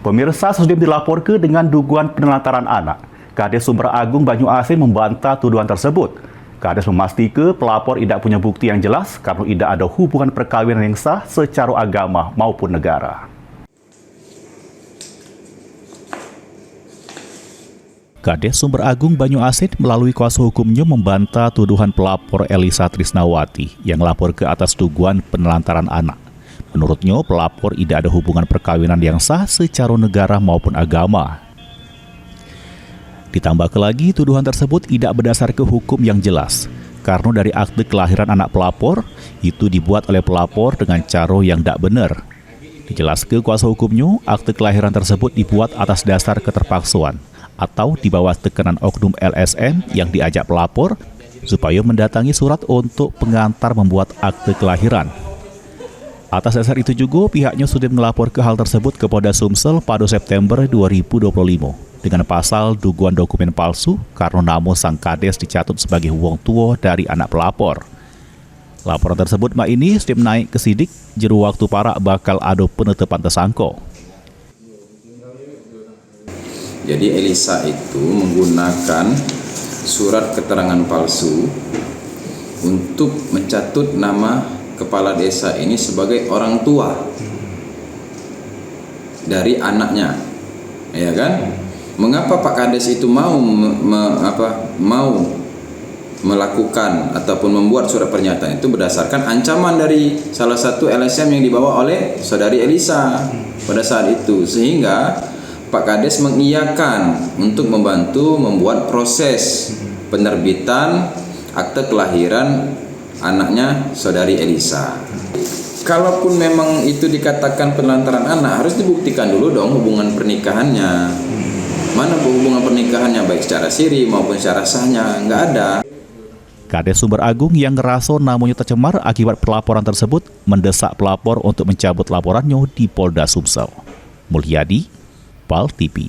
Pemirsa, Sudim dilaporkan dengan dugaan penelantaran anak. Kades Sumber Agung Banyuasin membantah tuduhan tersebut. Kades memastikan pelapor tidak punya bukti yang jelas karena tidak ada hubungan perkawinan yang sah secara agama maupun negara. Kades Sumber Agung Banyuasin melalui kuasa hukumnya membantah tuduhan pelapor Elisa Trisnawati yang lapor ke atas dugaan penelantaran anak. Menurutnya, pelapor tidak ada hubungan perkawinan yang sah secara negara maupun agama. Ditambah lagi, tuduhan tersebut tidak berdasar ke hukum yang jelas, karena dari akte kelahiran anak pelapor, itu dibuat oleh pelapor dengan cara yang tidak benar. Dijelaskan kuasa hukumnya, akte kelahiran tersebut dibuat atas dasar keterpaksaan, atau di bawah tekanan oknum LSM yang diajak pelapor, supaya mendatangi surat untuk pengantar membuat akte kelahiran. Atas dasar itu juga, pihaknya sudah melapor ke hal tersebut ke Polda Sumsel pada September 2025 dengan pasal dugaan dokumen palsu karena nama sang kades dicatut sebagai wong tua dari anak pelapor. Laporan tersebut ini sudah naik ke sidik, jero waktu para bakal ada penetapan tersangka. Jadi Elisa itu menggunakan surat keterangan palsu untuk mencatut nama kepala desa ini sebagai orang tua dari anaknya, ya kan? Mengapa Pak Kades itu mau melakukan ataupun membuat surat pernyataan itu berdasarkan ancaman dari salah satu LSM yang dibawa oleh saudari Elisa pada saat itu, sehingga Pak Kades mengiyakan untuk membantu membuat proses penerbitan akte kelahiran anaknya saudari Elisa. Kalaupun memang itu dikatakan penelantaran anak, harus dibuktikan dulu dong hubungan pernikahannya. Mana hubungan pernikahannya, baik secara siri maupun secara sahnya, nggak ada. Kades Sumber Agung yang ngerasa namanya tercemar akibat pelaporan tersebut mendesak pelapor untuk mencabut laporannya di Polda Sumsel. Mulyadi, PAL TV.